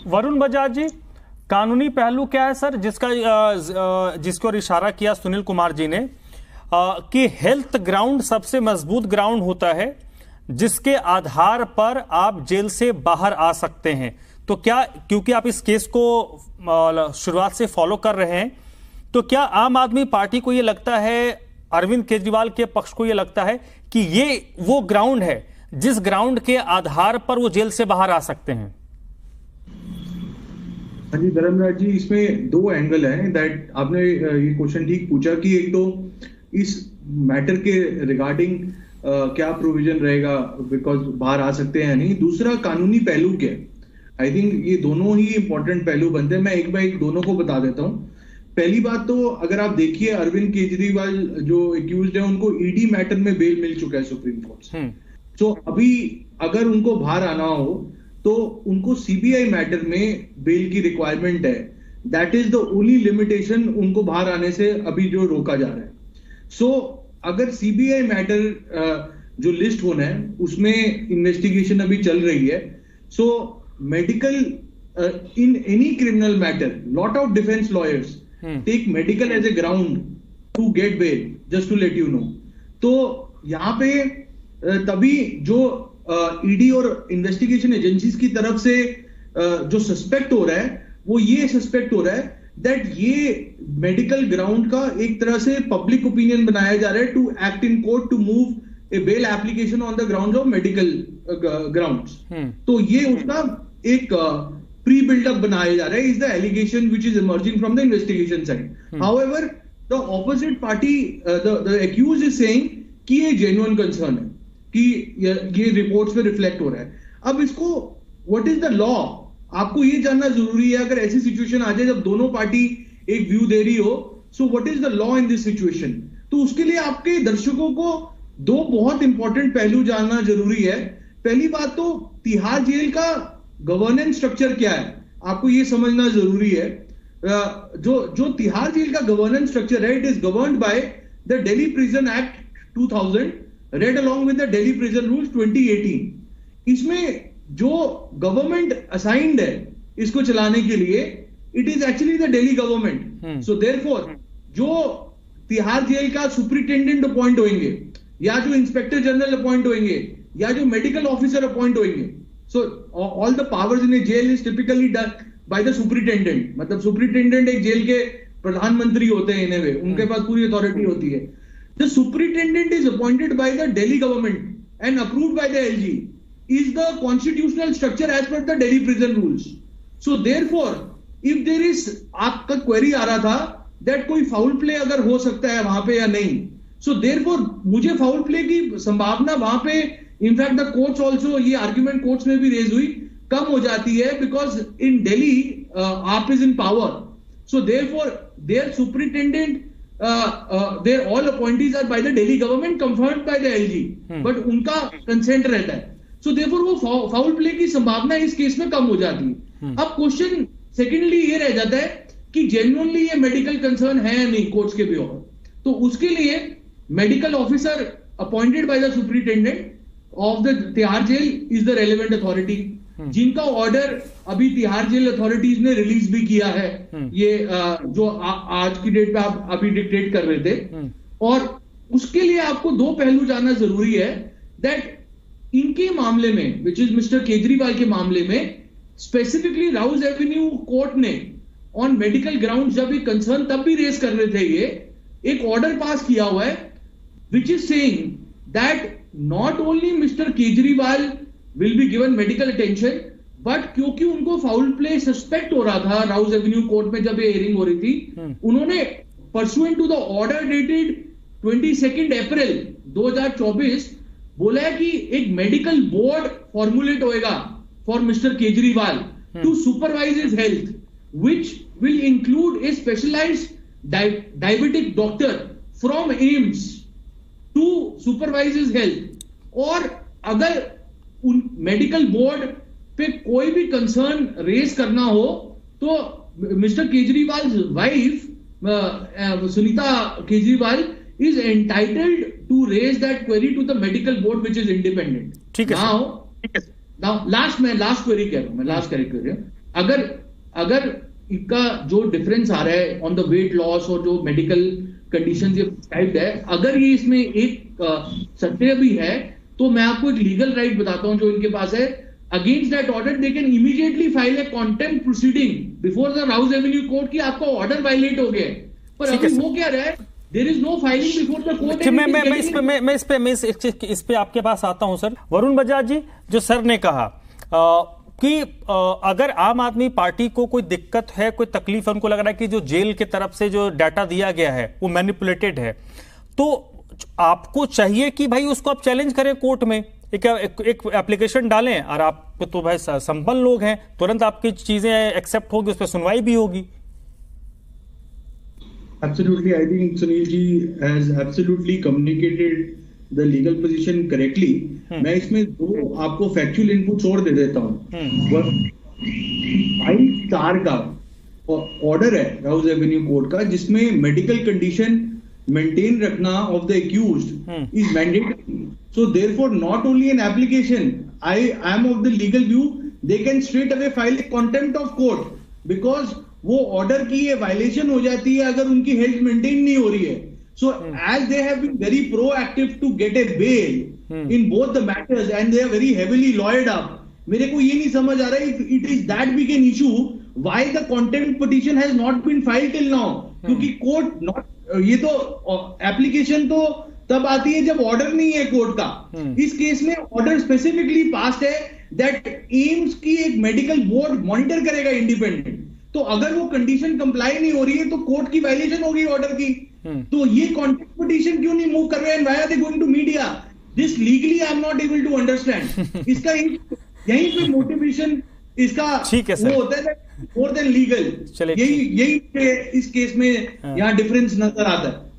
वरुण बजाज जी, कानूनी पहलू क्या है सर जिसको इशारा किया सुनील कुमार जी ने कि हेल्थ ग्राउंड सबसे मजबूत ग्राउंड होता है जिसके आधार पर आप जेल से बाहर आ सकते हैं। तो क्या, क्योंकि आप इस केस को शुरुआत से फॉलो कर रहे हैं, तो क्या आम आदमी पार्टी को ये लगता है, अरविंद केजरीवाल के पक्ष को ये लगता है कि ये वो ग्राउंड है जिस ग्राउंड के आधार पर वो जेल से बाहर आ सकते हैं? हाँ जी धर्मराज जी, इसमें दो एंगल हैं दैट आपने ये क्वेश्चन ठीक पूछा कि एक तो इस मैटर के रिगार्डिंग क्या प्रोविजन रहेगा बिकॉज बाहर आ सकते हैं या नहीं, दूसरा कानूनी पहलू क्या है। आई थिंक ये दोनों ही इंपॉर्टेंट पहलू बनते हैं। मैं एक बार एक दोनों को बता देता हूँ। पहली बात तो अगर आप देखिए, अरविंद केजरीवाल जो एक्यूज्ड है उनको ईडी मैटर में बेल मिल चुका है सुप्रीम कोर्ट से। तो अभी अगर उनको बाहर आना हो तो उनको सीबीआई मैटर में बेल की रिक्वायरमेंट है। That is the only limitation उनको बाहर आने से अभी जो रोका जा रहा है। सो अगर सीबीआई मैटर जो लिस्ट होना है उसमें इन्वेस्टिगेशन अभी चल रही है। So medical in any criminal matter, lot of defence lawyers take medical as a ground to get bail, just to let you know. तो यहां पे तभी जो ईडी और इन्वेस्टिगेशन एजेंसीज की तरफ से जो सस्पेक्ट हो रहा है वो ये सस्पेक्ट हो रहा है दैट ये मेडिकल ग्राउंड का एक तरह से पब्लिक ओपिनियन बनाया जा रहा है to act in court to move a bail application on the ground of medical grounds. तो ये उसका एक प्री बिल्डअप बनाया जा रहा है, is the allegation which is emerging from the investigation side. However the opposite party, the accused is saying कि ये जेन्युइन कंसर्न है कि ये रिपोर्ट्स में रिफ्लेक्ट हो रहा है। अब इसको व्हाट इज द लॉ, आपको ये जानना जरूरी है। अगर ऐसी सिचुएशन आ जाए जब दोनों पार्टी एक व्यू दे रही हो, so what is the law in this situation. तो उसके लिए आपके दर्शकों को दो बहुत इंपॉर्टेंट पहलू जानना जरूरी है। पहली बात तो तिहाड़ जेल का गवर्नेंस स्ट्रक्चर क्या है, आपको ये समझना जरूरी है। जो तिहाड़ जेल का गवर्नेंस स्ट्रक्चर है, it is governed by the Delhi prison act 2000 read along with the Delhi Prison Rules 2018। इसमें जो गवर्नमेंट असाइंड है इसको चलाने के लिए, it is actually the Delhi government. So therefore जो तिहाड़ जेल का सुपरिटेंडेंट अपॉइंट होंगे, या जो इंस्पेक्टर जनरल अपॉइंट होंगे, या जो मेडिकल ऑफिसर अपॉइंट होंगे, so all the powers in a jail is typically done by the superintendent. मतलब सुपरिटेंडेंट एक जेल के प्रधानमंत्री होते हैं, इन्हें उनके पास पूरी अथॉरिटी होती है। The superintendent is appointed by the Delhi government and approved by the LG, is the constitutional structure as per the Delhi prison rules. So therefore, if there is, आपका query आ रहा था that कोई foul play अगर हो सकता है वहां पे या नहीं, so therefore मुझे foul play की संभावना वहां पे, in fact the courts also, ये argument courts में भी raise हुई, कम हो जाती है because in Delhi AAP is in power. So therefore their superintendent, their all appointees are by the Delhi government, confirmed by the LG, but उनका consent रहता है। So therefore वो फाउल प्ले की संभावना इस केस में कम हो जाती है। अब क्वेश्चन सेकेंडली ये रह जाता है कि जेन्युइनली ये मेडिकल कंसर्न है या नहीं कोर्ट्स के भी और, तो उसके लिए medical officer appointed by the superintendent of the Tihar jail is the relevant authority, जिनका ऑर्डर अभी तिहाड़ जेल अथॉरिटीज ने रिलीज भी किया है। ये जो आज की डेट पे आप अभी डिक्टेट कर रहे थे। और उसके लिए आपको दो पहलू जानना जरूरी है दैट इनके मामले में, विच इज मिस्टर केजरीवाल के मामले में, स्पेसिफिकली राउज एवेन्यू कोर्ट ने ऑन मेडिकल ग्राउंड जब ये कंसर्न तब भी रेज कर रहे थे, ये एक ऑर्डर पास किया हुआ है which is saying that not only mister Kejriwal will be given medical attention, but क्योंकि उनको फाउल प्ले सस्पेक्ट हो रहा था राउज एवेन्यू कोर्ट में जब ये हियरिंग हो रही थी, उन्होंने pursuant to the order dated 22 April 2024 बोला है कि एक मेडिकल बोर्ड फॉर्मुलेट होएगा for mister Kejriwal to supervise his health, which will include a specialised diabetic doctor from AIIMS to supervise his health. और अगर उन मेडिकल बोर्ड पे कोई भी कंसर्न रेज करना हो तो mister Kejriwal wife Sunita Kejriwal is entitled to raise that query to the medical board which is independent. ठीक है। नाउ लास्ट क्वेरी कह रहा हूं मैं, लास्ट क्वेरी कह रहा हूं। अगर अगर इनका जो डिफरेंस आ रहा है ऑन द वेट लॉस और जो मेडिकल कंडीशन ये प्रिस्क्राइब्ड है, अगर ये इसमें एक सत्य भी है, तो मैं आपको एक लीगल राइट बताता हूं जो इनके पास है। Against that order they can immediately file A contempt proceeding before the Rouse Avenue court की आपका ऑर्डर वायलेट हो गया। पर अभी वो क्या रहा है, there is no filing before the court. मैं इस पे आपके पास आता हूं सर। वरुण बजाज जी, जो सर ने कहा कि अगर आम आदमी पार्टी को कोई दिक्कत है, कोई तकलीफ है, उनको लग रहा है कि जो जेल की तरफ से जो डाटा दिया गया है वो मैनिपुलेटेड है, तो आपको चाहिए कि भाई उसको आप चैलेंज करें कोर्ट में, एक एप्लीकेशन डालें, और आप तो भाई संपन्न लोग हैं, तुरंत आपकी चीजें एक्सेप्ट होगी, उस पर सुनवाई भी होगी। Absolutely, I think Sunil ji has absolutely communicated the legal position correctly. मैं इसमें दो आपको फैक्चुअल इनपुट्स और दे देता हूँ। 5 स्टार का ऑर्डर है राउज एवेन्यू कोर्ट का, जिसमें मेडिकल कंडीशन मेंटेन रखना of the accused is mandatory. So therefore not only an application, I am of the legal view, they can straight away file A contempt of court, because वो order की ये violation हो जाती है अगर उनकी health maintain नहीं हो रही है। So as they have been very proactive to get a bail in both the matters and they are very heavily lawyered up, मेरे को ये नहीं समझ आ रहा है it is that big an issue why the contempt petition has not been filed till now. क्योंकि court not, ये तो एप्लीकेशन तो तब आती है जब ऑर्डर नहीं है कोर्ट का। इस केस में ऑर्डर स्पेसिफिकली पास्ड है दैट एम्स की एक मेडिकल बोर्ड मॉनिटर करेगा इंडिपेंडेंट, तो अगर वो कंडीशन कंप्लाई नहीं हो रही है तो कोर्ट की वायलेशन होगी ऑर्डर की। तो ये कॉन्टेम्प्ट पिटीशन क्यों नहीं मूव कर रहे हैं, why are they going to media? This legally I am not able to understand. इसका यहीं पे मोटिवेशन इसका वो होता है मोर देन लीगल, यही इस केस में यहाँ डिफरेंस नजर आता है।